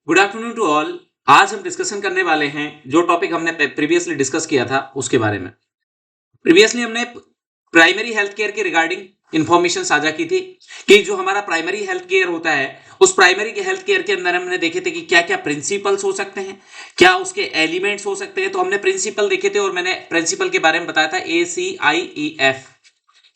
Good afternoon to all. आज हम discussion करने वाले हैं जो टॉपिक हमने प्रीवियसली डिस्कस किया था उसके बारे में। प्रीवियसली हमने प्राइमरी हेल्थ केयर के रिगार्डिंग इंफॉर्मेशन साझा की थी कि जो हमारा प्राइमरी हेल्थ केयर होता है उस प्राइमरी के हेल्थ केयर के अंदर हमने देखे थे कि क्या क्या प्रिंसिपल्स हो सकते हैं, क्या उसके एलिमेंट्स हो सकते हैं। तो हमने प्रिंसिपल देखे थे और मैंने प्रिंसिपल के बारे में बताया था ACIEF।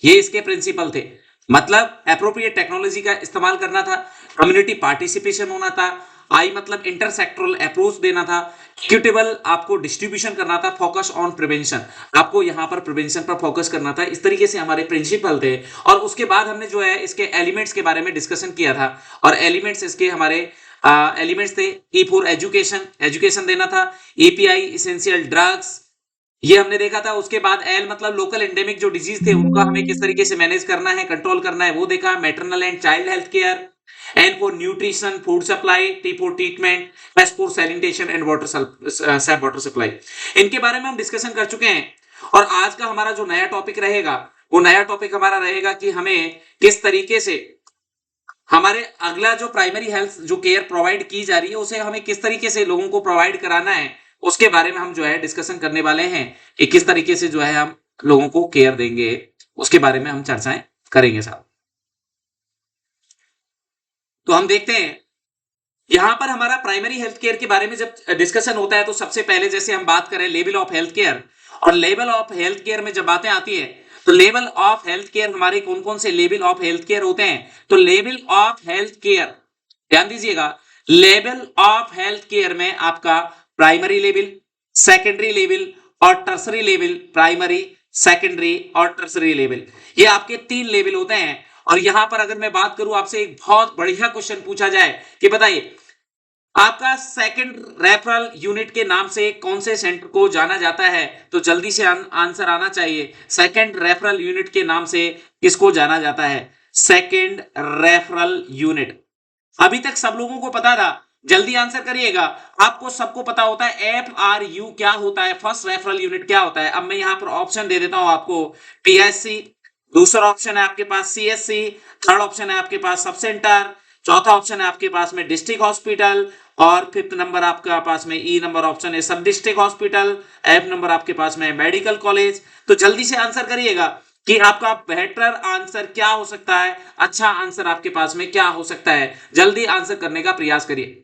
ये इसके प्रिंसिपल थे। मतलब एप्रोप्रिएट टेक्नोलॉजी का इस्तेमाल करना था, कम्युनिटी पार्टिसिपेशन होना था, आई मतलब इंटरसेक्टोरल अप्रोच देना था, इक्विटेबल आपको डिस्ट्रीब्यूशन करना था, फोकस ऑन प्रिवेंशन, आपको यहां पर प्रिवेंशन पर फोकस करना था। इस तरीके से हमारे प्रिंसिपल थे। और उसके बाद हमने जो है इसके एलिमेंट्स के बारे में डिस्कशन किया था और एलिमेंट्स इसके हमारे एलिमेंट्स थे। ई फॉर एजुकेशन, एजुकेशन देना था। एपीआई इसेंशियल ड्रग्स, ये हमने देखा था। उसके बाद एल मतलब लोकल एंडेमिक जो डिजीज थे उनका हमें किस तरीके से मैनेज करना है, कंट्रोल करना है, वो देखा। Maternal and child health care, N for nutrition, food supply, T for treatment, S for sanitation and water supply. इनके बारे में हम डिस्कशन कर चुके हैं। और आज का हमारा जो नया टॉपिक रहेगा वो नया टॉपिक हमारा रहेगा कि हमें किस तरीके से हमारे अगला जो प्राइमरी हेल्थ जो केयर प्रोवाइड की जा रही है उसे हमें किस तरीके से लोगों को प्रोवाइड कराना है, उसके बारे में हम जो है डिस्कशन करने वाले हैं कि किस तरीके से जो है हम लोगों को केयर देंगे, उसके बारे में हम चर्चाएं करेंगे साहब। तो हम देखते हैं यहां पर हमारा प्राइमरी हेल्थ केयर के बारे में जब डिस्कशन होता है तो सबसे पहले जैसे हम बात करें लेवल ऑफ हेल्थ केयर, और लेवल ऑफ हेल्थ केयर में जब बातें आती है तो लेवल ऑफ हेल्थ केयर हमारे कौन कौन से लेवल ऑफ हेल्थ केयर होते हैं। तो लेवल ऑफ हेल्थ केयर, ध्यान दीजिएगा, लेवल ऑफ हेल्थ केयर में आपका प्राइमरी लेवल, सेकेंडरी लेवल और टर्सरी लेवल, प्राइमरी, सेकेंडरी और टर्सरी लेवल, ये आपके तीन लेवल होते हैं। और यहां पर अगर मैं बात करूं आपसे एक बहुत बढ़िया क्वेश्चन पूछा जाए कि बताइए आपका सेकंड रेफरल यूनिट के नाम से कौन से सेंटर को जाना जाता है, तो जल्दी से आंसर आना चाहिए। सेकंड रेफरल यूनिट के नाम से किसको जाना जाता है? Second referral unit. अभी तक सब लोगों को पता था, जल्दी आंसर करिएगा। आपको सबको पता होता है FRU क्या होता है, फर्स्ट रेफरल यूनिट क्या होता है। अब मैं यहां पर ऑप्शन दे देता हूं आपको। PSC, दूसरा ऑप्शन है आपके पास CSC, थर्ड ऑप्शन है आपके पास सब सेंटर, चौथा ऑप्शन है आपके पास में डिस्ट्रिक्ट हॉस्पिटल, और फिफ्थ नंबर आपके पास में ई नंबर ऑप्शन है सब डिस्ट्रिक्ट हॉस्पिटल, एफ नंबर आपके पास में मेडिकल कॉलेज। तो जल्दी से आंसर करिएगा कि आपका बेहतर आंसर क्या हो सकता है, अच्छा आंसर आपके पास में क्या हो सकता है। जल्दी आंसर करने का प्रयास करिए।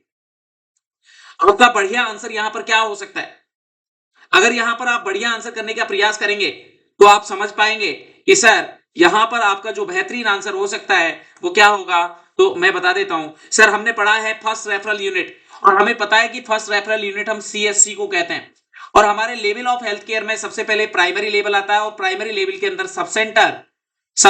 आपका बढ़िया आंसर यहां पर क्या हो सकता है? अगर यहां पर आप बढ़िया आंसर करने का प्रयास करेंगे तो आप समझ पाएंगे कि सर यहां पर आपका जो बेहतरीन आंसर हो सकता है वो क्या होगा। तो मैं बता देता हूं सर, हमने पढ़ा है फर्स्ट रेफरल यूनिट, और हमें पता है कि फर्स्ट रेफरल यूनिट हम CSC को कहते हैं। और हमारे लेवल ऑफ हेल्थ केयर में सबसे पहले प्राइमरी लेवल आता है और प्राइमरी लेवल के अंदर सब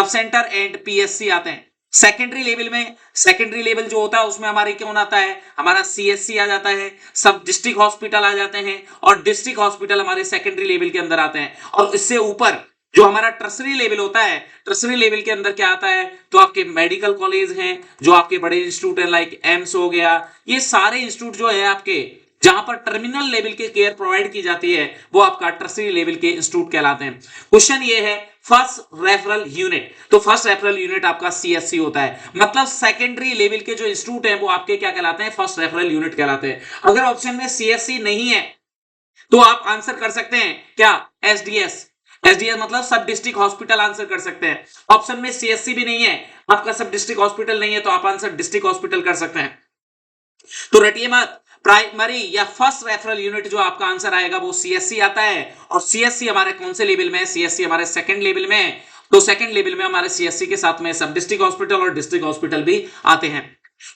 सेंटर एंड PSC आते हैं। सेकेंडरी लेवल में, सेकेंडरी लेवल जो होता है उसमें हमारे कौन आता है? हमारा CSC आ जाता है, सब डिस्ट्रिक्ट हॉस्पिटल आ जाते हैं, और डिस्ट्रिक्ट हॉस्पिटल हमारे सेकेंडरी लेवल के अंदर आते हैं। और इससे ऊपर जो हमारा टर्सरी लेवल होता है, टर्सरी लेवल के अंदर क्या आता है? तो आपके मेडिकल कॉलेज हैं, जो आपके बड़े इंस्टीट्यूट है लाइक एम्स हो गया, ये सारे इंस्टीट्यूट जो है आपके जहां पर टर्मिनल लेवल की केयर प्रोवाइड की जाती है वो आपका टर्सरी लेवल के इंस्टीट्यूट कहलाते हैं। क्वेश्चन ये है फर्स्ट रेफरल यूनिट, तो फर्स्ट रेफरल यूनिट आपका CSC होता है। मतलब सेकेंडरी लेवल के जो इंस्टीट्यूट है वो आपके क्या कहलाते हैं? फर्स्ट रेफरल यूनिट कहलाते हैं। अगर ऑप्शन में CSC नहीं है तो आप आंसर कर सकते हैं क्या? SDS मतलब सब डिस्ट्रिक्ट हॉस्पिटल आंसर कर सकते हैं। ऑप्शन में CSC भी नहीं है, आपका सब डिस्ट्रिक्ट हॉस्पिटल नहीं है, तो आप आंसर डिस्ट्रिक्ट हॉस्पिटल कर सकते हैं। तो रटिए मत, प्राइमरी या फर्स्ट रेफरल यूनिट जो आपका आंसर आएगा वो CSC आता है। और CSC हमारे कौन से लेवल में है? CSC हमारे सेकंड लेवल में है। तो सेकंड लेवल में हमारे CSC के साथ में सब डिस्ट्रिक्ट हॉस्पिटल और डिस्ट्रिक्ट हॉस्पिटल भी आते हैं।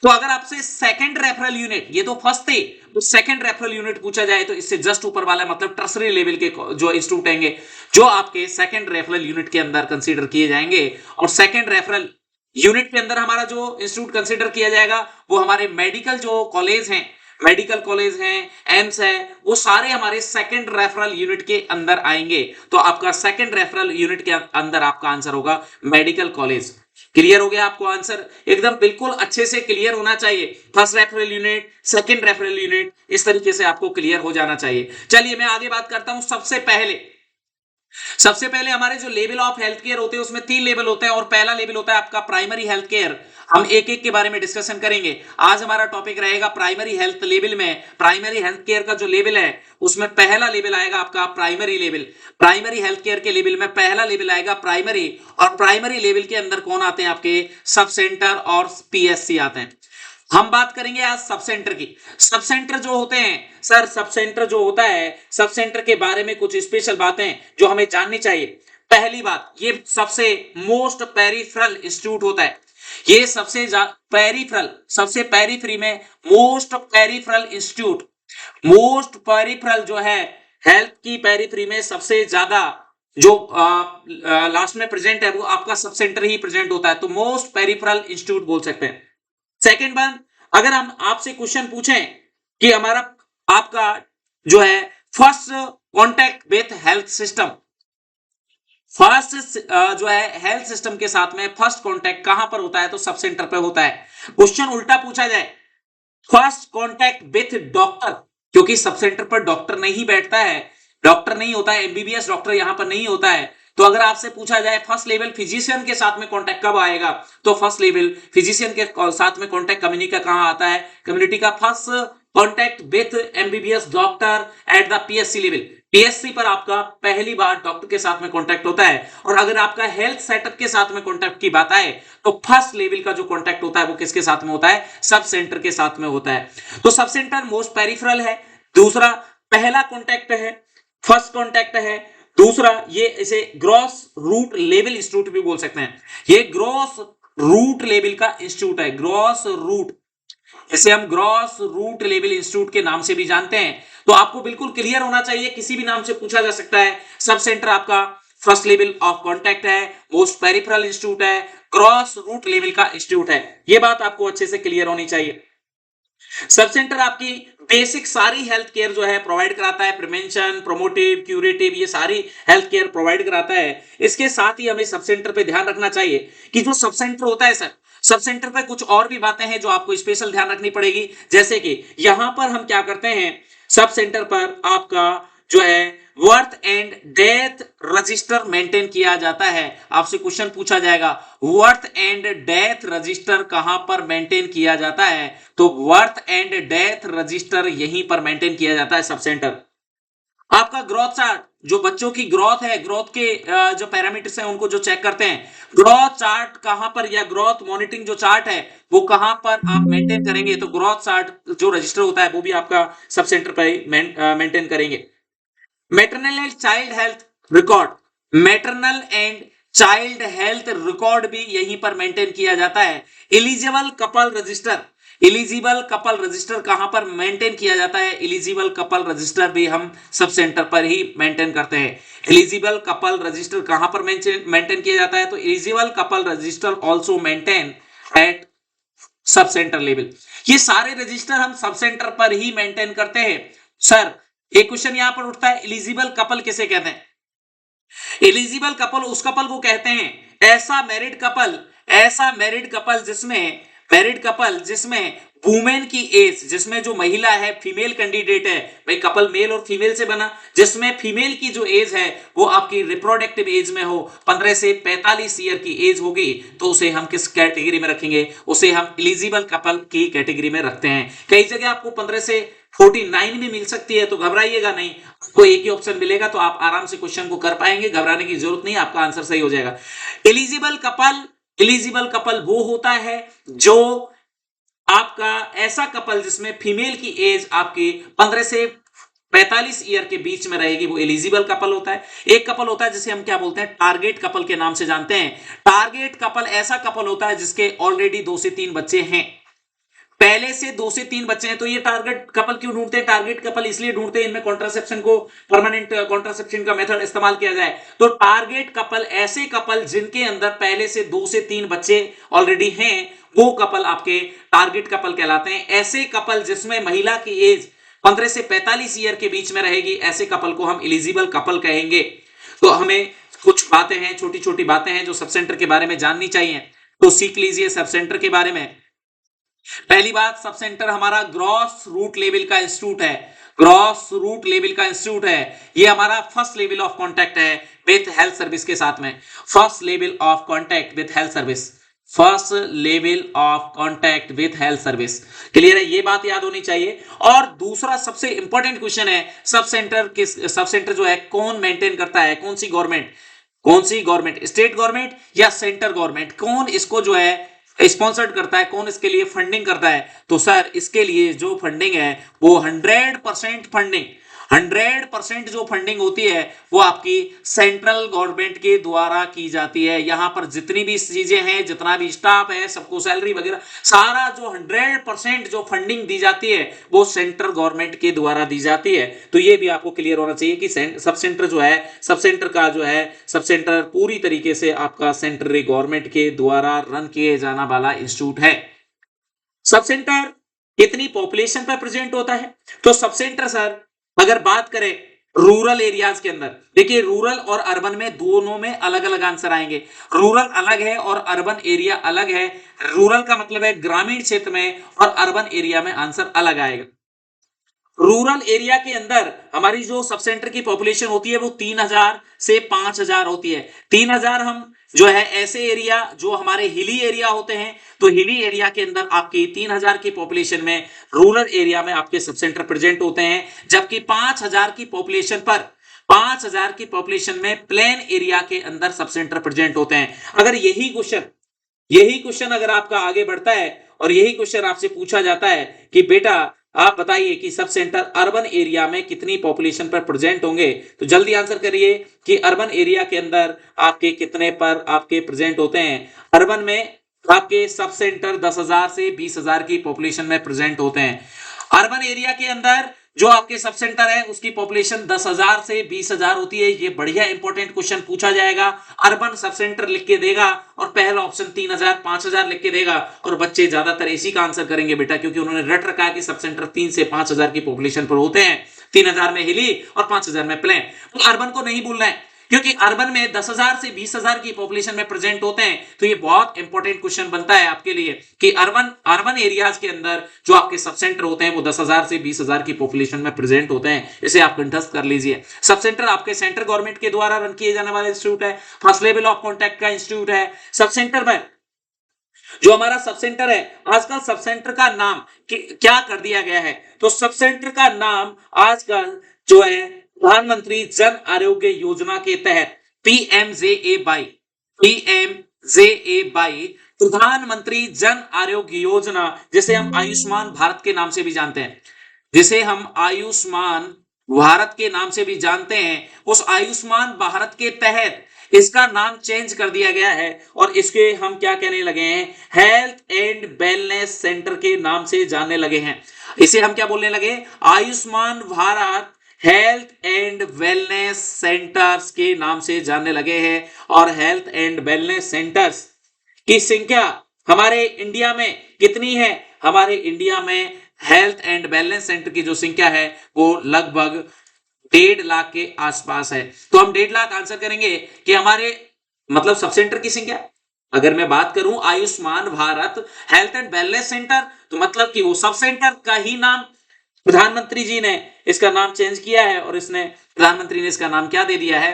तो अगर आपसे सेकंड रेफरल यूनिट, ये तो फर्स्ट थे, तो सेकंड रेफरल यूनिट पूछा जाए तो इससे जस्ट ऊपर वाला मतलब टर्सरी लेवल के जो इंस्टीट्यूट होंगे जो आपके सेकंड रेफरल यूनिट के अंदर कंसीडर किए जाएंगे। और सेकंड रेफरल यूनिट के अंदर हमारा जो इंस्टीट्यूट कंसीडर किया जाएगा वो हमारे मेडिकल जो कॉलेज हैं, मेडिकल कॉलेज हैं, एम्स है, वो सारे हमारे सेकंड रेफरल यूनिट के अंदर आएंगे। तो आपका सेकंड रेफरल यूनिट के अंदर आपका आंसर होगा मेडिकल कॉलेज। क्लियर हो गया आपको? आंसर एकदम बिल्कुल अच्छे से क्लियर होना चाहिए। First referral unit, second referral unit, इस तरीके से आपको क्लियर हो जाना चाहिए। चलिए मैं आगे बात करता हूं। सबसे पहले सबसे पहले हमारे जो लेवल ऑफ हेल्थ केयर होते हैं उसमें 3 लेवल होते हैं और पहला लेवल होता है आपका प्राइमरी हेल्थ केयर। हम एक-एक के बारे में डिस्कशन करेंगे। आज हमारा टॉपिक रहेगा प्राइमरी हेल्थ लेवल में प्राइमरी हेल्थ केयर का जो लेवल है उसमें पहला लेवल आएगा आपका primary level. Primary health care के लेवल में पहला लेवल आएगा प्राइमरी और प्राइमरी लेवल के अंदर कौन आते हैं आपके सब सेंटर और पीएससी आते हैं। हम बात करेंगे आज सब सेंटर की। सब सेंटर जो होते हैं सर, सब सेंटर जो होता है, सब सेंटर के बारे में कुछ स्पेशल बातें जो हमें जाननी चाहिए। पहली बात, ये सबसे मोस्ट पेरिफेरल इंस्टीट्यूट होता है। ये पेरिफेरल, सबसे पेरिफेरी में most peripheral institute, most peripheral जो है हेल्थ की पेरिफेरी में सबसे ज्यादा जो लास्ट में प्रेजेंट है वो आपका सब सेंटर ही प्रेजेंट होता है, तो मोस्ट पेरिफेरल इंस्टीट्यूट बोल सकते हैं। सेकेंड वन, अगर हम आपसे क्वेश्चन पूछें कि हमारा आपका जो है first contact with health system, first जो है हेल्थ सिस्टम के साथ में फर्स्ट कांटेक्ट कहां पर होता है, तो सब सेंटर पे होता है। क्वेश्चन उल्टा पूछा जाए, फर्स्ट कांटेक्ट विथ डॉक्टर, क्योंकि सब सेंटर पर डॉक्टर नहीं बैठता है, डॉक्टर नहीं होता है, एमबीबीएस डॉक्टर यहां पर नहीं होता है। तो अगर आपसे पूछा जाए फर्स्ट लेवल फिजिशियन के साथ में कांटेक्ट कब आएगा, तो फर्स्ट लेवल फिजिशियन के साथ में कांटेक्ट कम्युनिटी का कहां आता है, कम्युनिटी का first contact with MBBS doctor at the PSC level. PSC पर आपका पहली बार डॉक्टर के साथ में कांटेक्ट होता है। और अगर आपका हेल्थ सेटअप के साथ में कांटेक्ट की बात आए तो फर्स्ट लेवल का जो कांटेक्ट होता है वो किसके साथ में होता है, सब सेंटर के साथ में होता है। तो सब सेंटर मोस्ट पेरिफेरल है। दूसरा, पहला कांटेक्ट है, फर्स्ट कांटेक्ट है। दूसरा, ये इसे ग्रॉस रूट लेवल इंस्टीट्यूट भी बोल सकते हैं। ये ग्रॉस रूट लेवल का इंस्टीट्यूट है, ग्रॉस रूट, इसे हम ग्रॉस रूट लेवल इंस्टीट्यूट के नाम से भी जानते हैं। तो आपको बिल्कुल क्लियर होना चाहिए, किसी भी नाम से पूछा जा सकता है। सब सेंटर आपका फर्स्ट लेवल ऑफ कांटेक्ट है, मोस्ट पेरिफेरल इंस्टीट्यूट है, क्रॉस रूट लेवल का इंस्टीट्यूट है। यह बात आपको अच्छे से क्लियर होनी चाहिए। सब सेंटर आपकी बेसिक सारी हेल्थ केयर जो है प्रोवाइड कराता है, प्रिवेंशन, प्रोमोटिव, क्यूरेटिव, ये सारी हेल्थ केयर प्रोवाइड कराता है। इसके साथ ही हमें सब सेंटर पे ध्यान रखना चाहिए कि जो सब सेंटर होता है सर, सब सेंटर पे कुछ और भी बातें हैं जो आपको स्पेशल ध्यान रखनी पड़ेगी। जैसे कि यहां पर हम क्या करते हैं, सब सेंटर पर आपका जो है birth and death register maintain किया जाता है। आपसे क्वेश्चन पूछा जाएगा बर्थ एंड डेथ रजिस्टर कहां पर मेंटेन किया जाता है, तो बर्थ एंड डेथ रजिस्टर यहीं पर मेंटेन किया जाता है सब सेंटर। आपका ग्रोथ चार्ट, जो बच्चों की ग्रोथ है, ग्रोथ के जो पैरामीटर्स हैं उनको जो चेक करते हैं, ग्रोथ चार्ट कहां पर या ग्रोथ मॉनिटरिंग जो चार्ट है वो कहां पर आप मेंटेन करेंगे, तो ग्रोथ चार्ट जो रजिस्टर होता है वो भी आपका सब सेंटर पर मेंटेन करेंगे। Maternal and child health record, maternal and child health record भी यहीं पर मेंटेन किया जाता है। Eligible couple register, eligible couple register कहां पर मेंटेन किया जाता है, एलिजिबल कपल रजिस्टर भी हम सब सेंटर पर ही मेंटेन करते हैं। एलिजिबल कपल रजिस्टर कहां पर मेंटेन किया जाता है, तो eligible couple register also maintain at sub centre level. ये सारे रजिस्टर हम सब सेंटर पर ही मेंटेन करते हैं। सर, एक क्वेश्चन यहां पर उठता है, एलिजिबल कपल किसे कहते हैं? एलिजिबल कपल उस कपल को कहते हैं, ऐसा मैरिड कपल, ऐसा मैरिड कपल जिसमें, मैरिड कपल जिसमें वुमेन की एज, जिसमें जो महिला है, फीमेल कैंडिडेट है, भाई कपल मेल और फीमेल से बना, जिसमें फीमेल की जो एज है वो आपकी रिप्रोडक्टिव एज में हो, 15 से 45 ईयर की एज होगी, तो उसे हम किस कैटेगरी में रखेंगे, उसे हम एलिजिबल कपल की कैटेगरी में रखते हैं। कई जगह आपको 15 से 49 भी मिल सकती है, तो घबराइएगा नहीं, आपको एक ही ऑप्शन मिलेगा, तो आप आराम से क्वेश्चन को कर पाएंगे, घबराने की जरूरत नहीं, आपका आंसर सही हो जाएगा। एलिजिबल कपल, एलिजिबल कपल वो होता है जो आपका ऐसा कपल जिसमें फीमेल की एज आपकी 15 से 45 ईयर के बीच में रहेगी, वो एलिजिबल कपल होता है। एक कपल होता है जिसे हम क्या बोलते हैं, टारगेट कपल के नाम से जानते हैं। टारगेट कपल ऐसा कपल होता है जिसके ऑलरेडी 2 से 3 बच्चे हैं, पहले से 2 से 3 बच्चे हैं। तो ये टारगेट कपल क्यों ढूंढते हैं, टारगेट कपल इसलिए ढूंढते हैं इनमें कॉन्ट्रासेप्शन को, परमानेंट कॉन्ट्रासेप्शन का मेथड इस्तेमाल किया जाए। तो टारगेट कपल ऐसे कपल जिनके अंदर पहले से 2 से 3 बच्चे ऑलरेडी हैं, वो कपल आपके टारगेट कपल कहलाते हैं। ऐसे कपल जिसमें महिला की एज 15 से 45 ईयर के बीच में रहेगी, ऐसे कपल को हम एलिजिबल कपल कहेंगे। तो हमें कुछ बातें हैं, छोटी छोटी बातें हैं जो सब सेंटर के बारे में जाननी चाहिए, तो सीख लीजिए सब सेंटर के बारे में। पहली बात, सब सेंटर हमारा ग्रॉस रूट लेवल का इंस्टीट्यूट है, ग्रॉस रूट लेवल का इंस्टीट्यूट है। ये हमारा फर्स्ट लेवल ऑफ कांटेक्ट है, विथ हेल्थ सर्विस के साथ में। First level of contact with health service, first level of contact with health service. Clear है, ये बात याद होनी चाहिए। और दूसरा सबसे इंपॉर्टेंट क्वेश्चन है, सब सेंटर किस, सब सेंटर जो है कौन मेंटेन करता है, कौन सी गवर्नमेंट, कौन सी गवर्नमेंट, स्टेट गवर्नमेंट या सेंटर गवर्नमेंट, कौन इसको जो है स्पॉन्सर्ड करता है, कौन इसके लिए फंडिंग करता है? तो सर इसके लिए जो फंडिंग है वो 100% फंडिंग, 100% जो फंडिंग होती है वो आपकी सेंट्रल गवर्नमेंट के द्वारा की जाती है। यहां पर जितनी भी चीजें हैं, जितना भी स्टाफ है, सबको सैलरी वगैरह, सारा जो 100% जो फंडिंग दी जाती है वो सेंट्रल गवर्नमेंट के द्वारा दी जाती है। तो ये भी आपको क्लियर होना चाहिए कि सब सेंटर जो है, सब सेंटर का जो है, सब सेंटर पूरी तरीके से आपका सेंट्रल गवर्नमेंट के द्वारा रन किए जाना वाला इंस्टीट्यूट है। सब सेंटर कितनी पॉपुलेशन पर प्रेजेंट होता है? तो सब सेंटर सर अगर बात करें रूरल एरियाज के अंदर, देखिए रूरल और अर्बन में दोनों में अलग अलग आंसर आएंगे। रूरल अलग है और अर्बन एरिया अलग है। रूरल का मतलब है ग्रामीण क्षेत्र में, और अर्बन एरिया में आंसर अलग आएगा। रूरल एरिया के अंदर हमारी जो सब सेंटर की पॉपुलेशन होती है वो 3000 से 5000 होती है। 3000 हम जो है ऐसे एरिया जो हमारे हिली एरिया होते हैं, तो हिली एरिया के अंदर आपकी 3000 की पॉपुलेशन में रूरल एरिया में आपके सब सेंटर प्रेजेंट होते हैं। जबकि 5000 की पॉपुलेशन पर, 5000 की पॉपुलेशन में प्लेन एरिया के अंदर सब सेंटर प्रेजेंट होते हैं। अगर यही क्वेश्चन अगर आपका आगे बढ़ता है और यही क्वेश्चन आपसे पूछा जाता है कि बेटा आप बताइए कि सब सेंटर अर्बन एरिया में कितनी पॉपुलेशन पर प्रेजेंट होंगे, तो जल्दी आंसर करिए कि अर्बन एरिया के अंदर आपके कितने पर आपके प्रेजेंट होते हैं। अर्बन में आपके सब सेंटर 10,000 से 20,000 की पॉपुलेशन में प्रेजेंट होते हैं। अर्बन एरिया के अंदर जो आपके सब सेंटर है उसकी पॉपुलेशन 10,000 से 20,000 होती है। ये बढ़िया इंपॉर्टेंट क्वेश्चन पूछा जाएगा। अर्बन सब सेंटर लिख के देगा और पहला ऑप्शन 3000 5000 लिख के देगा, और बच्चे ज्यादातर इसी का आंसर करेंगे बेटा, क्योंकि उन्होंने रट रखा है कि सब सेंटर 3 से 5000 की पॉपुलेशन पर होते हैं। 3000 में हिली और 5000 में प्लेन। तो अर्बन को नहीं भूलना है, क्योंकि अर्बन में 10,000 से 20,000 की पॉपुलेशन में प्रेजेंट होते हैं। तो ये बहुत इंपॉर्टेंट क्वेश्चन बनता है आपके लिए कि अर्बन एरियाज के अंदर जो आपके सब सेंटर होते हैं वो 10,000 से 20,000 की पॉपुलेशन में प्रेजेंट होते हैं। इसे आप कंठस्थ कर लीजिए। सब सेंटर आपके सेंट्रल गवर्नमेंट के द्वारा रन किए जाने वाला इंस्टीट्यूट है, फर्स्ट लेवल ऑफ कॉन्टैक्ट का इंस्टीट्यूट है। सब सेंटर में जो हमारा सब सेंटर है, आजकल सब सेंटर का नाम क्या कर दिया गया है? तो सब सेंटर का नाम आजकल जो है प्रधानमंत्री जन आरोग्य योजना के तहत पीएमजेएवाई, प्रधानमंत्री जन आरोग्य योजना, जिसे हम आयुष्मान भारत के नाम से भी जानते हैं, जिसे हम आयुष्मान भारत के नाम से भी जानते हैं, उस आयुष्मान भारत के तहत इसका नाम चेंज कर दिया गया है और इसके हम क्या कहने लगे हैं? हेल्थ एंड वेलनेस सेंटर के नाम से जानने लगे हैं। इसे हम क्या बोलने लगे? Ayushman Bharat health and wellness centres के नाम से जानने लगे हैं। और हेल्थ एंड वेलनेस सेंटर्स की संख्या हमारे इंडिया में कितनी है? हमारे इंडिया में हेल्थ एंड वेलनेस सेंटर की जो संख्या है वो लगभग 1.5 लाख के आसपास है। तो हम 1.5 लाख आंसर करेंगे कि हमारे मतलब सब सेंटर की संख्या। अगर मैं बात करूं Ayushman Bharat health and wellness centre, तो मतलब कि वो सब सेंटर का ही नाम प्रधानमंत्री जी ने इसका नाम चेंज किया है, और इसने प्रधानमंत्री ने इसका नाम क्या दे दिया है?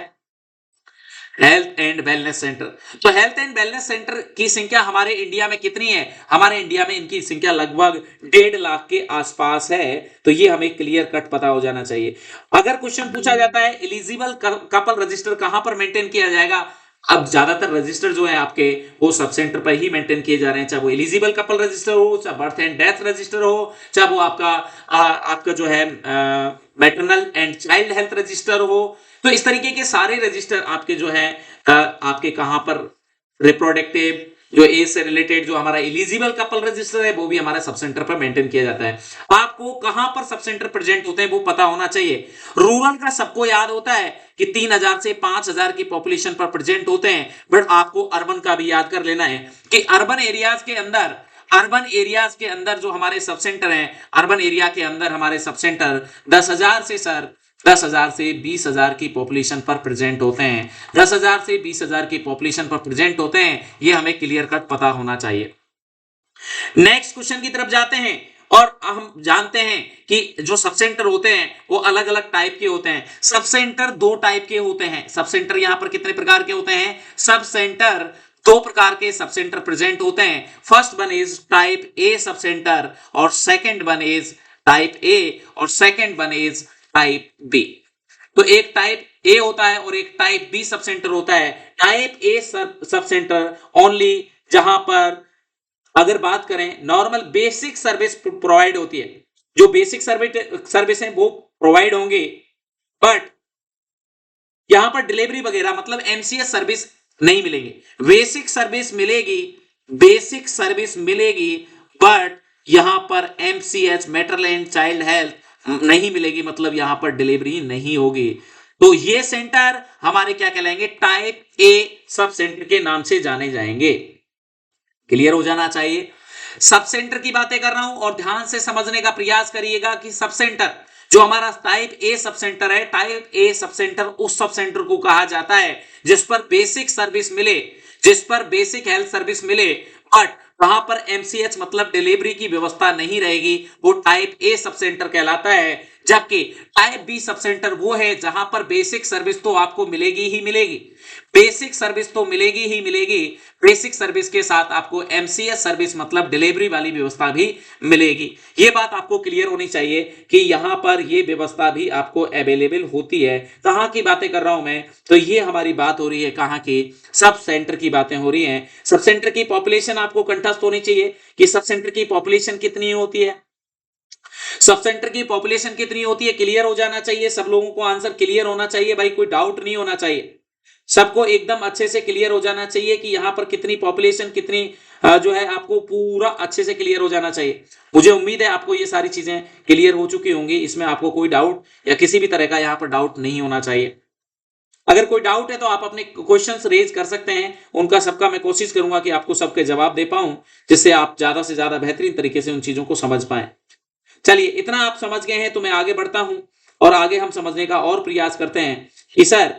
Health and wellness centre. तो हेल्थ एंड वेलनेस सेंटर की संख्या हमारे इंडिया में कितनी है? हमारे इंडिया में इनकी संख्या लगभग 1.5 लाख के आसपास है। तो ये हमें क्लियर कट पता हो जाना चाहिए। अगर क्वेश्चन पूछा जाता है एलिजिबल कपल रजिस्टर कहां पर मेंटेन किया जाएगा, अब ज्यादातर रजिस्टर जो है आपके वो सब सेंटर पर ही मेंटेन किए जा रहे हैं, चाहे वो एलिजिबल कपल रजिस्टर हो, चाहे बर्थ एंड डेथ रजिस्टर हो, चाहे वो आपका जो है maternal and child health register हो। तो इस तरीके के सारे रजिस्टर आपके जो है आपके कहां पर रिप्रोडक्टिव जो एज से रिलेटेड जो हमारा एलिजिबल कपल रजिस्टर है वो भी हमारे सब सेंटर पर मेंटेन किया जाता है। आपको कहां पर सब सेंटर प्रेजेंट होते हैं वो पता होना चाहिए। रूरल का सबको याद होता है कि 3000 से 5000 की पॉपुलेशन पर प्रेजेंट होते हैं, बट आपको अर्बन का भी याद कर लेना है कि अर्बन एरियाज के अंदर जो हमारे सब सेंटर हैं, अर्बन एरिया के अंदर हमारे सब सेंटर 10,000 से 20,000 की पॉपुलेशन पर प्रेजेंट होते हैं। 10,000 से 20,000 की पॉपुलेशन पर प्रेजेंट होते हैं, ये हमें क्लियर कट पता होना चाहिए। नेक्स्ट क्वेश्चन की तरफ जाते हैं। और हम जानते हैं कि जो सब सेंटर होते हैं वो अलग अलग टाइप के होते हैं। सब सेंटर दो टाइप के होते हैं। सब सेंटर यहां पर कितने प्रकार के होते हैं? सब सेंटर दो प्रकार के सब सेंटर प्रेजेंट होते हैं। First one is type A sub centre और second one is type A और second one is type B. तो एक टाइप ए होता है और एक टाइप बी सब सेंटर होता है। Type A sub centre only जहां पर अगर बात करें नॉर्मल बेसिक सर्विस प्रोवाइड होती है, जो बेसिक सर्विस है वो प्रोवाइड होंगे, बट यहां पर डिलीवरी वगैरह मतलब एमसीएस सर्विस नहीं मिलेगी। बेसिक सर्विस मिलेगी, बेसिक सर्विस मिलेगी, बट यहां पर MCH maternal and child health नहीं मिलेगी, मतलब यहां पर डिलीवरी नहीं होगी। तो ये सेंटर हमारे क्या कहलाएंगे? टाइप ए सब सेंटर के नाम से जाने जाएंगे। क्लियर हो जाना चाहिए। सब सेंटर की बातें कर रहा हूं और ध्यान से समझने का प्रयास करिएगा कि सब सेंटर जो हमारा टाइप ए सब सेंटर है, टाइप ए सब सेंटर उस सब सेंटर को कहा जाता है जिस पर बेसिक सर्विस मिले, जिस पर बेसिक हेल्थ सर्विस मिले, बट वहां पर एमसीएच मतलब डिलीवरी की व्यवस्था नहीं रहेगी, वो टाइप ए सब सेंटर कहलाता है। जबकि टाइप बी सब सेंटर वो है जहां पर बेसिक सर्विस तो आपको मिलेगी ही मिलेगी, बेसिक सर्विस तो मिलेगी ही मिलेगी, बेसिक सर्विस के साथ आपको एमसीएस सर्विस मतलब डिलीवरी वाली व्यवस्था भी मिलेगी। ये बात आपको क्लियर होनी चाहिए कि यहां पर ये व्यवस्था भी आपको अवेलेबल होती है। कहां की बातें कर रहा हूं मैं? तो ये हमारी बात हो रही है कहां की? सब सेंटर की बातें हो रही हैं। सब सेंटर की पॉपुलेशन आपको कंठस्थ होनी चाहिए कि सब सेंटर की पॉपुलेशन कितनी होती है। सब सेंटर की पॉपुलेशन कितनी होती है क्लियर हो जाना चाहिए। सब लोगों को आंसर क्लियर होना चाहिए भाई, कोई डाउट नहीं होना चाहिए। सबको एकदम अच्छे से क्लियर हो जाना चाहिए कि यहां पर कितनी पॉपुलेशन कितनी जो है आपको पूरा अच्छे से क्लियर हो जाना चाहिए। मुझे उम्मीद है आपको ये सारी चीजें क्लियर हो चुकी होंगी, इसमें आपको कोई डाउट या किसी भी तरह का यहां पर डाउट नहीं होना चाहिए। अगर कोई डाउट है तो आप अपने क्वेश्चंस रेज कर सकते हैं, उनका सबका मैं कोशिश करूंगा कि आपको सबके जवाब दे पाऊं, जिससे आप ज्यादा से ज्यादा बेहतरीन तरीके से उन चीजों को समझ पाएं। चलिए इतना आप समझ गए हैं तो मैं आगे बढ़ता हूं और आगे हम समझने का और प्रयास करते हैं कि सर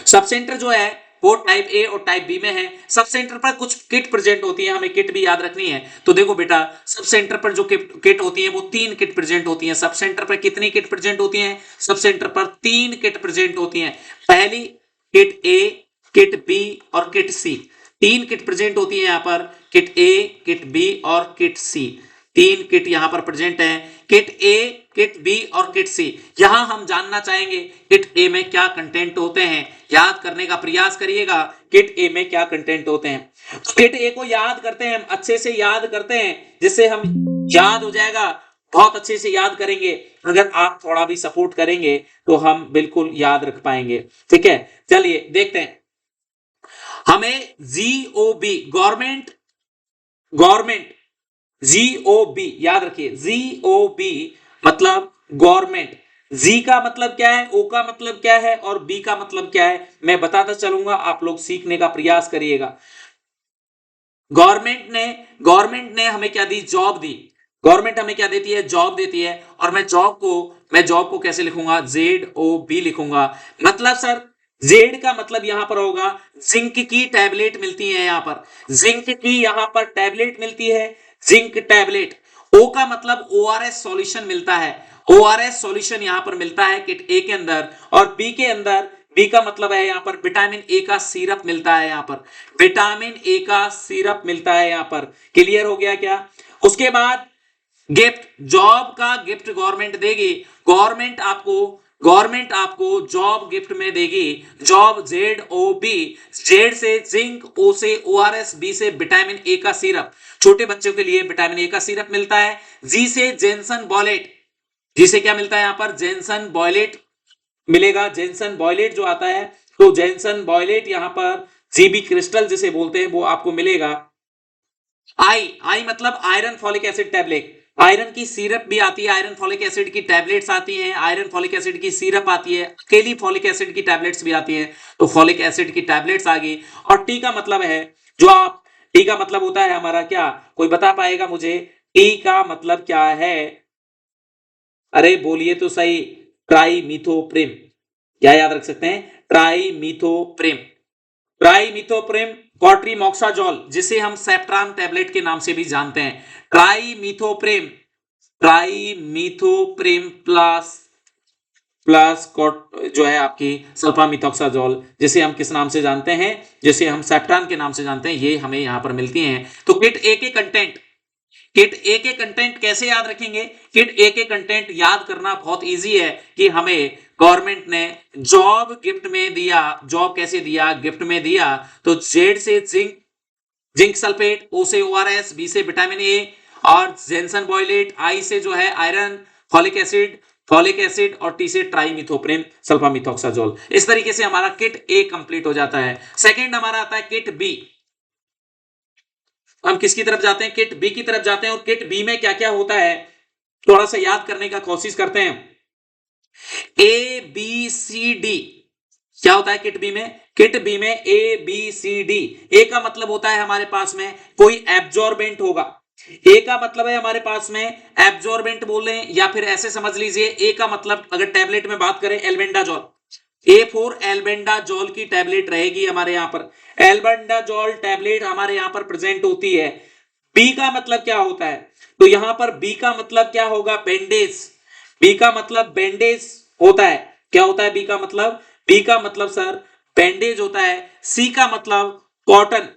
सब सेंटर जो है वो टाइप ए और टाइप बी में है। सब सेंटर पर कुछ किट प्रेजेंट होती है, हमें किट भी याद रखनी है। तो देखो बेटा, सब सेंटर पर जो किट होती है वो 3 किट प्रेजेंट होती है। सब सेंटर पर कितनी किट प्रेजेंट होती है? सब सेंटर पर 3 किट प्रेजेंट होती है। पहली किट ए, किट बी और किट सी। 3 किट प्रेजेंट होती है यहाँ पर, किट ए, किट बी और किट सी। 3 किट यहां पर प्रेजेंट है, किट ए, किट बी और किट सी। यहां हम जानना चाहेंगे किट ए में क्या कंटेंट होते हैं। याद करने का प्रयास करिएगा किट ए में क्या कंटेंट होते हैं। तो किट ए को याद करते हैं, अच्छे से याद करते हैं, जिससे हम याद हो जाएगा। बहुत अच्छे से याद करेंगे, अगर आप थोड़ा भी सपोर्ट करेंगे तो हम बिल्कुल याद रख पाएंगे। ठीक है, चलिए देखते हैं। हमें जीओबी गवर्नमेंट, गवर्नमेंट जीओबी याद रखिए, जीओबी मतलब गवर्नमेंट। जी का मतलब क्या है, ओ का मतलब क्या है और बी का मतलब क्या है, मैं बताता चलूंगा, आप लोग सीखने का प्रयास करिएगा। गवर्नमेंट ने हमें क्या दी? जॉब दी। गवर्नमेंट हमें क्या देती है? जॉब देती है। और मैं जॉब को कैसे लिखूंगा? ZOB लिखूंगा। मतलब सर जेड का मतलब यहां पर होगा जिंक की टैबलेट मिलती है, यहां पर जिंक की यहां पर टैबलेट मिलती है, जिंक टैबलेट। ओ का मतलब ORS सॉल्यूशन मिलता है, ORS सॉल्यूशन यहां पर मिलता है किट ए के अंदर। और बी के अंदर, बी का मतलब है यहां पर विटामिन ए का सिरप मिलता है, यहां पर विटामिन ए का सिरप मिलता है यहां पर। क्लियर हो गया क्या? उसके बाद गिफ्ट, जॉब का गिफ्ट गवर्नमेंट देगी। गवर्नमेंट आपको जॉब गिफ्ट में देगी। जॉब ZOB, जेड से जिंक, ओ से ORS, बी से विटामिन ए का सिरप। छोटे बच्चों के लिए विटामिन ए का सिरप मिलता है। जी से जेंसन बॉयलेट, जी से क्या मिलता है यहां पर? जेंसन बॉयलेट मिलेगा। जेंसन बॉयलेट जो आता है, तो जेंसन बॉयलेट यहां पर जीबी क्रिस्टल जिसे बोलते हैं वो आपको मिलेगा। आई मतलब iron folic acid tablet, iron की सिरप भी आती है, आयरन फॉलिक एसिड की टैबलेट्स आती हैं, आयरन फॉलिक एसिड की सिरप आती है, अकेली फॉलिक एसिड की टैबलेट्स भी आती हैं, तो फॉलिक एसिड की टैबलेट्स आ गई। और टी का मतलब है जो आप, टी का मतलब होता है हमारा क्या, कोई बता पाएगा मुझे टी का मतलब क्या है? अरे बोलिए तो सही, ट्राइमीथोप्रिम। क्या याद रख सकते हैं? ट्राइमीथोप्रिम, ट्राइमीथोप्रिम, कॉट्रीमॉक्साजोल जिसे हम सेप्ट्रान टैबलेट के नाम से भी जानते हैं। ट्राइमीथोप्रिम ट्राईमीथोप्रेम प्लस प्लस जो है आपकी सल्फामिथोक्साजोल, जिसे हम किस नाम से जानते हैं, जिसे हम सेप्टान के नाम से जानते हैं, ये हमें यहां पर मिलती हैं। तो किट ए के कंटेंट, किट ए के कंटेंट कैसे याद रखेंगे? किट ए के कंटेंट याद करना बहुत इजी है कि हमें गवर्नमेंट ने जॉब गिफ्ट में दिया। जॉब कैसे दिया? गिफ्ट में दिया। तो जेड से जिंक, जिंक सल्फेट, ओ से ओआरएस, बी से विटामिन ए और जेंसन बॉयलेट, आई से जो है आयरन, फॉलिक एसिड और टी से ट्राईमिथोप्रेम सल्फामिथोक्साजोल। इस तरीके से हमारा किट ए कंप्लीट हो जाता है। सेकंड हमारा आता है किट बी। हम किसकी तरफ जाते हैं? किट बी की तरफ जाते हैं। और किट बी में क्या क्या होता है थोड़ा सा याद करने का कोशिश करते हैं। ए बी सी डी क्या होता है किट बी में? किट बी में ए बी सी डी। ए का मतलब होता है हमारे पास में कोई एब्जॉर्बेंट होगा। ए का मतलब है हमारे पास में एब्जॉर्बेंट बोल रहे हैं, या फिर ऐसे समझ लीजिए ए का मतलब अगर टैबलेट में बात करें एल्बेंडाजोल, A4 एल्बेंडाजोल की टैबलेट रहेगी हमारे यहां पर। एल्बेंडाजोल टैबलेट हमारे यहां पर प्रेजेंट होती है। बी का मतलब क्या होता है? तो यहां पर बी का मतलब क्या होगा? बैंडेज। बी का मतलब बैंडेज होता है। क्या होता है बी का मतलब? बी का मतलब सर बैंडेज होता है। सी का मतलब कॉटन।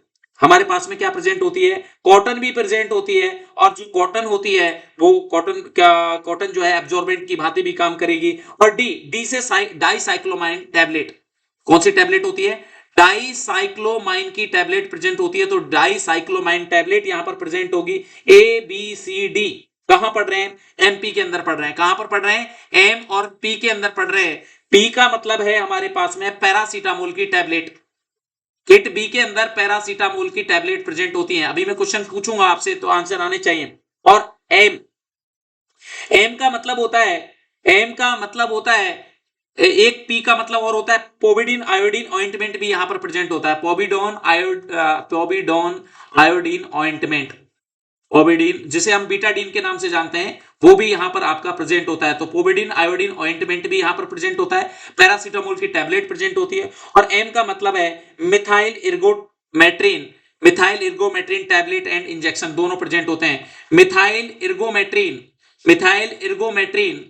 हमारे पास में क्या प्रेजेंट होती है? कॉटन भी प्रेजेंट होती है। और जो कॉटन होती है वो कॉटन जो है एब्जॉर्बेंट की भांति भी काम करेगी। और डी से डाइसाइक्लोमाइन टैबलेट। कौन सी टैबलेट होती है? डाइसाइक्लोमाइन की टैबलेट प्रेजेंट होती है। तो डाइसाइक्लोमाइन टैबलेट यहां पर प्रेजेंट होगी। ए बी सी डी कहां पढ़ रहे हैं? एमपी के अंदर पढ़ रहे हैं। कहां पर पढ़ रहे हैं? एम और पी के अंदर पढ़ रहे हैं। पी का मतलब है हमारे पास में पैरासीटामोल की टैबलेट। किट बी के अंदर पैरासीटामोल की टैबलेट प्रेजेंट होती है। अभी मैं क्वेश्चन पूछूंगा आपसे तो आंसर आने चाहिए। और एम, एम का मतलब होता है, एम का मतलब होता है एक पी का मतलब और होता है पोविडिन आयोडीन ऑइंटमेंट भी यहां पर प्रेजेंट होता है। पोविडोन आयोडीन ऑइंटमेंट, पोविडीन जिसे हम बीटाडीन के नाम से जानते हैं, वो भी यहां पर आपका प्रेजेंट होता है। तो पोविडीन आयोडीन ऑइंटमेंट भी यहां पर प्रेजेंट होता है। पैरासीटामोल की टैबलेट प्रेजेंट होती है। और एम का मतलब है methyl ergometrine, methyl ergometrine tablet and injection दोनों प्रेजेंट होते हैं। Methyl ergometrine, methyl ergometrine,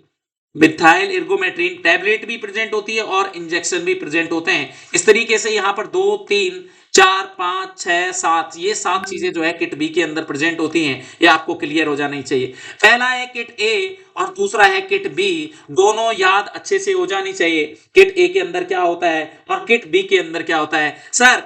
methyl ergometrine tablet भी प्रेजेंट होती है और इंजेक्शन भी प्रेजेंट होते हैं। इस तरीके से यहां पर 2 3 4 5 6 7 ये 7 चीजें जो है किट बी के अंदर प्रेजेंट होती हैं। ये आपको क्लियर हो जानी चाहिए। पहला है किट ए और दूसरा है किट बी। दोनों याद अच्छे से हो जानी चाहिए। किट ए के अंदर क्या होता है और किट बी के अंदर क्या होता है। सर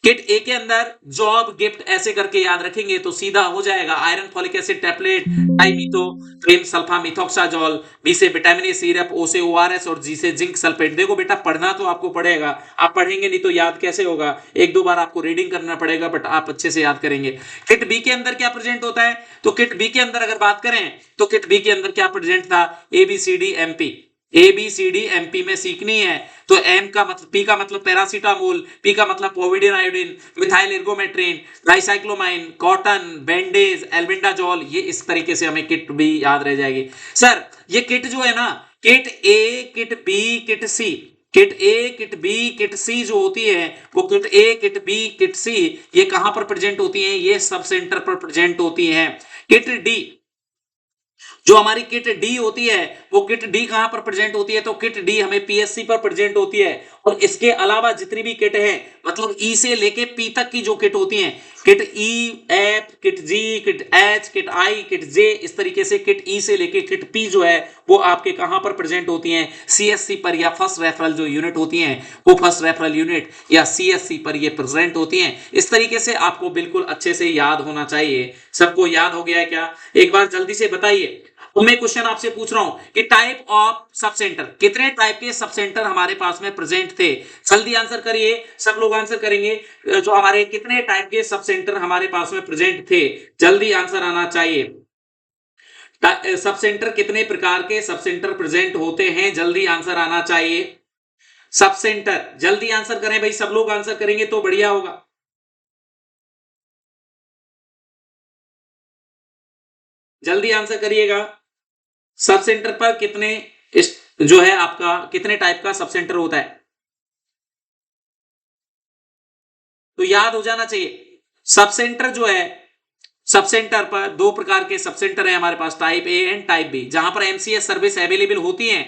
किट ए के अंदर जॉब गिफ्ट ऐसे करके याद रखेंगे तो सीधा हो जाएगा। Iron folic acid tablet, trimethoprim sulfamethoxazole, B से विटामिन ए सिरप, ओ से ओआरएस और जी से जिंक सल्फेट। देखो बेटा पढ़ना तो आपको पड़ेगा, आप पढ़ेंगे नहीं तो याद कैसे होगा? एक दो बार आपको रीडिंग करना पड़ेगा बट आप अच्छे से याद करेंगे। किट बी के अंदर क्या प्रेजेंट होता है? तो किट बी के अंदर अगर बात करें तो किट बी के अंदर क्या प्रेजेंट था? A B C D MP, A B C D MP में सीखनी है। तो एम का मतलब, पी का मतलब पैरासीटामोल, पी का मतलब povidone iodine, methyl ergometrine, dicyclomine, cotton, bandage, albendazole, ये इस तरीके से हमें किट बी याद रह जाएगी। सर ये किट जो है ना, किट ए, किट बी, किट सी, किट ए, किट बी, किट सी जो होती है वो किट ए, किट बी, किट सी ये कहां पर प्रेजेंट होती है? ये सब सेंटर पर प्रेजेंट होती है। किट डी, जो हमारी किट डी होती है वो किट डी कहां पर प्रेजेंट होती है? तो किट डी हमें पीएससी पर प्रेजेंट होती है। और इसके अलावा जितनी भी किट है मतलब ई से लेके पी तक की जो किट होती हैं, किट ई, एफ, किट जी, किट एच, किट आई, किट जे, इस तरीके से किट ई से लेके किट पी जो है वो आपके कहां पर प्रेजेंट होती हैं? सीएससी पर, या फर्स्ट रेफरल जो यूनिट होती हैं वो फर्स्ट रेफरल यूनिट या सीएससी पर ये प्रेजेंट होती हैं। इस तरीके से आपको बिल्कुल अच्छे से याद होना चाहिए। सबको याद हो गया है क्या? एक बार जल्दी से बताइए। तो मैं क्वेश्चन आपसे पूछ रहा हूं कि टाइप ऑफ सब सेंटर, कितने टाइप के सब सेंटर हमारे पास में प्रेजेंट थे? जल्दी आंसर करिए, सब लोग आंसर करेंगे। जो हमारे कितने टाइप के सब सेंटर हमारे पास में प्रेजेंट थे? जल्दी आंसर आना चाहिए। सब सेंटर कितने प्रकार के सब सेंटर प्रेजेंट होते हैं? जल्दी आंसर आना चाहिए। सब सेंटर जल्दी आंसर करें भाई, सब लोग आंसर करेंगे तो बढ़िया होगा। जल्दी आंसर करिएगा। सब सेंटर पर कितने जो है आपका कितने टाइप का सब सेंटर होता है? तो याद हो जाना चाहिए। सब सेंटर जो है, सब सेंटर पर दो प्रकार के सब सेंटर है हमारे पास, type A and type B. जहां पर एमसीएस सर्विस अवेलेबल होती है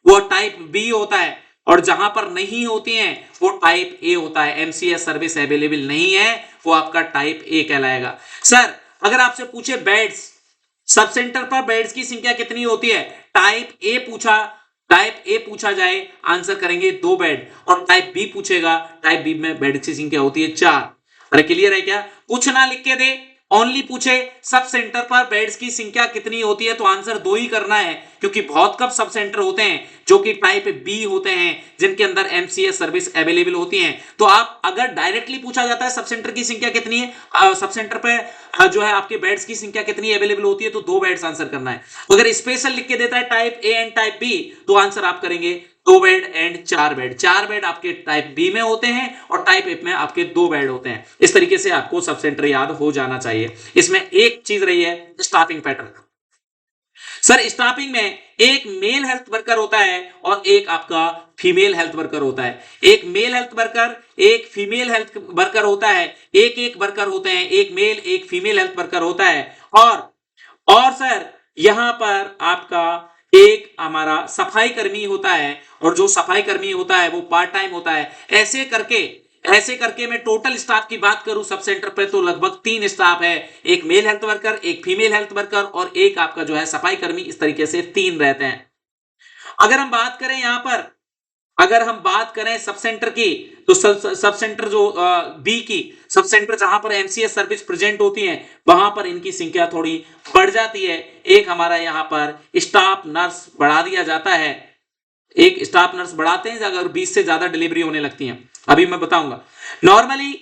वो टाइप बी होता है, और जहां पर नहीं होती है वो टाइप ए होता है। एमसीएस सर्विस अवेलेबल नहीं है वो आपका टाइप ए कहलाएगा। सर अगर आपसे पूछे बेड्स, सब सेंटर पर बेड्स की संख्या कितनी होती है, टाइप ए पूछा जाए, आंसर करेंगे 2 बेड, और टाइप बी पूछेगा, टाइप बी में बेड की संख्या होती है 4। अरे क्लियर है क्या? कुछ ना लिख के दे, ओनली पूछे सब सेंटर पर बेड्स की संख्या कितनी होती है, तो आंसर 2 ही करना है, क्योंकि बहुत कम सब सेंटर होते हैं जो कि टाइप बी होते हैं, जिनके अंदर एमसीएस सर्विस अवेलेबल होती है। तो आप अगर डायरेक्टली पूछा जाता है सब सेंटर की संख्या कितनी है, सब सेंटर पे जो है आपके बेड्स की संख्या कितनी अवेलेबल होती है, तो 2 बेड्स आंसर करना है। अगर स्पेशल लिख के देता है type A and type B, तो आंसर आप करेंगे 2 बेड एंड 4 बेड। 4 बेड आपके टाइप बी में होते हैं और टाइप ए में आपके 2 बेड होते हैं। इस तरीके से आपको सब सेंटर याद हो जाना चाहिए। इसमें एक चीज रही है स्टाफिंग पैटर्न। सर स्टाफिंग में एक मेल हेल्थ वर्कर होता है और एक आपका फीमेल हेल्थ वर्कर होता है। एक मेल हेल्थ वर्कर, एक फीमेल हेल्थ वर्कर होता है, एक वर्कर होते हैं, एक मेल एक फीमेल हेल्थ वर्कर होता है। और सर यहां पर आपका एक हमारा सफाई कर्मी होता है, और जो सफाई कर्मी होता है वो पार्ट टाइम होता है। ऐसे करके मैं टोटल स्टाफ की बात करूं सब सेंटर पे तो लगभग 3 स्टाफ है, एक मेल हेल्थ वर्कर, एक फीमेल हेल्थ वर्कर और एक आपका जो है सफाई कर्मी। इस तरीके से 3 रहते हैं। अगर हम बात करें यहां पर, अगर हम बात करें सब सेंटर की, तो सब सेंटर जो बी की, सब सेंटर जहां पर एमसीएस सर्विस प्रेजेंट होती है वहां पर इनकी संख्या थोड़ी बढ़ जाती है। एक हमारा यहां पर स्टाफ नर्स बढ़ा दिया जाता है, एक स्टाफ नर्स बढ़ाते हैं अगर 20 से ज्यादा डिलीवरी होने लगती है। अभी मैं बताऊंगा। नॉर्मली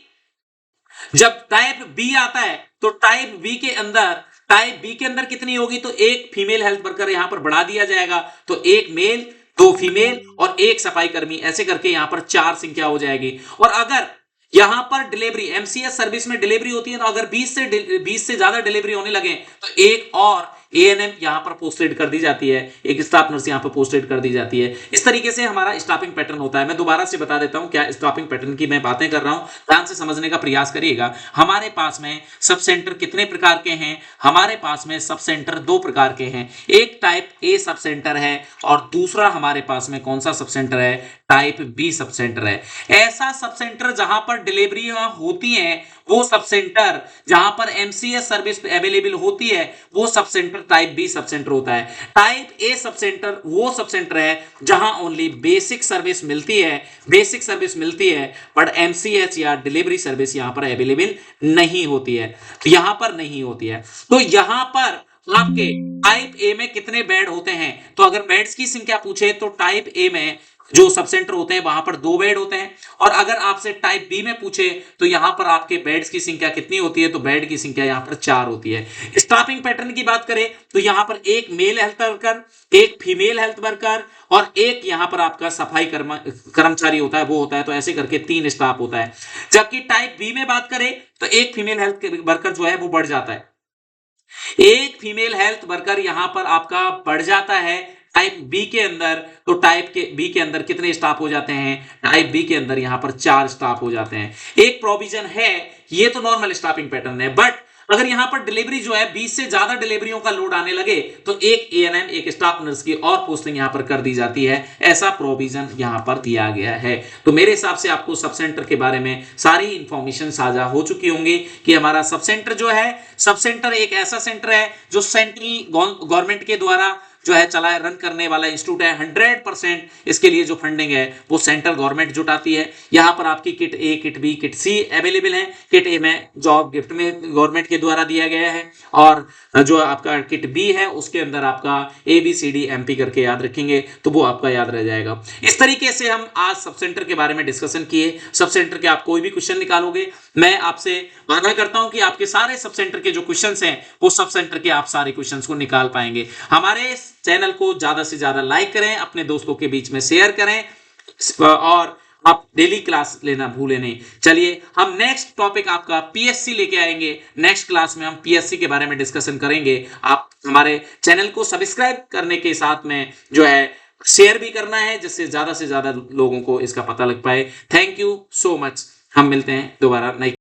जब टाइप बी आता है तो टाइप बी के अंदर कितनी होगी, तो एक फीमेल हेल्थ वर्कर यहां पर बढ़ा दिया जाएगा, तो एक मेल 2 फीमेल और एक सफाई कर्मी, ऐसे करके यहां पर 4 संख्या हो जाएगी। और अगर यहां पर डिलीवरी एमसीएस सर्विस में डिलीवरी होती है, तो अगर 20 से ज्यादा डिलीवरी होने लगे तो एक और एएनएम यहां पर पोस्टेड कर दी जाती है, एक स्टाफ नर्स यहां पर पोस्टेड कर दी जाती है। इस तरीके से हमारा स्टाफिंग पैटर्न होता है। मैं दोबारा से बता देता हूं क्या स्टाफिंग पैटर्न की मैं बातें कर रहा हूं, ध्यान से समझने का प्रयास करिएगा। हमारे पास में सब सेंटर कितने प्रकार के हैं, हमारे पास में सब सेंटर 2 प्रकार के हैं। एक टाइप ए सब सेंटर है और दूसरा हमारे पास में कौन सा सब सेंटर है, टाइप बी सब सेंटर है। ऐसा सब सेंटर जहां पर डिलीवरी होती है, वो सब सेंटर जहां पर एमसीएस सर्विस अवेलेबल होती है, वो sub centre type B sub centre होता है। टाइप ए सब सेंटर वो सब सेंटर है जहां ओनली बेसिक सर्विस मिलती है, बट एमसीएच या डिलीवरी सर्विस यहां पर अवेलेबल नहीं होती है, तो यहां पर नहीं होती है। तो यहां पर आपके टाइप ए में कितने बेड होते हैं, तो अगर बेड्स की संख्या पूछे तो टाइप ए में जो सब सेंटर होते हैं वहां पर 2 बेड होते हैं, और अगर आपसे टाइप बी में पूछे तो यहां पर आपके बेड्स की संख्या कितनी होती है, तो बेड की संख्या यहां पर 4 होती है। स्टाफिंग पैटर्न की बात करें तो यहां पर एक मेल हेल्थ वर्कर, एक फीमेल हेल्थ वर्कर और एक यहां पर आपका सफाई कर्मचारी होता है, वो होता है, तो ऐसे करके 3 स्टाफ होता है। जबकि टाइप बी में बात करें तो एक फीमेल हेल्थ वर्कर जो है वो बढ़ जाता है, एक फीमेल हेल्थ वर्कर यहां पर आपका बढ़ जाता है टाइप बी के अंदर। तो टाइप के बी के अंदर कितने स्टाफ हो जाते हैं, टाइप बी के अंदर यहां पर 4 स्टाफ हो जाते हैं। एक प्रोविजन है, ये तो नॉर्मल स्टाफिंग पैटर्न है, बट अगर यहां पर डिलीवरी जो है 20 से ज्यादा डिलीवरियों का लोड आने लगे तो एक एएनएम एक स्टाफ नर्स की और पोस्टिंग यहां पर कर दी जाती है। ऐसा प्रोविजन यहां पर दिया गया है। तो मेरे हिसाब से आपको सब सेंटर के बारे में सारी इंफॉर्मेशन साझा हो चुकी होंगी कि हमारा सब सेंटर जो है, सब सेंटर एक ऐसा सेंटर है जो सेंट्रल गवर्नमेंट के द्वारा जो है चलाए रन करने वाला इंस्टीट्यूट है। 100% इसके लिए जो फंडिंग है वो सेंट्रल गवर्नमेंट जुटाती है। यहाँ पर आपकी किट ए, किट बी, किट सी अवेलेबल है। किट ए में जॉब गिफ्ट में गवर्नमेंट के द्वारा दिया गया है, और जो आपका किट बी है उसके अंदर आपका ABCD MP करके याद रखेंगे तो वो आपका याद रह जाएगा। इस तरीके से हम आज सब सेंटर के बारे में डिस्कशन किए। सब सेंटर के आप कोई भी क्वेश्चन निकालोगे, मैं आपसे वादा करता हूं कि आपके सारे सब सेंटर के जो क्वेश्चंस हैं वो सब सेंटर के आप सारे क्वेश्चंस को निकाल पाएंगे। हमारे चैनल को ज्यादा से ज्यादा लाइक करें, अपने दोस्तों के बीच में शेयर करें, और आप डेली क्लास लेना भूलें नहीं। चलिए हम नेक्स्ट टॉपिक आपका PSC लेके आएंगे। नेक्स्ट क्लास में हम PSC के बारे में डिस्कशन करेंगे। आप हमारे चैनल को सब्सक्राइब करने के साथ में जो है शेयर भी करना है, जिससे ज्यादा से ज्यादा लोगों को इसका पता लग पाए। Thank you so much. हम मिलते हैं दोबारा नई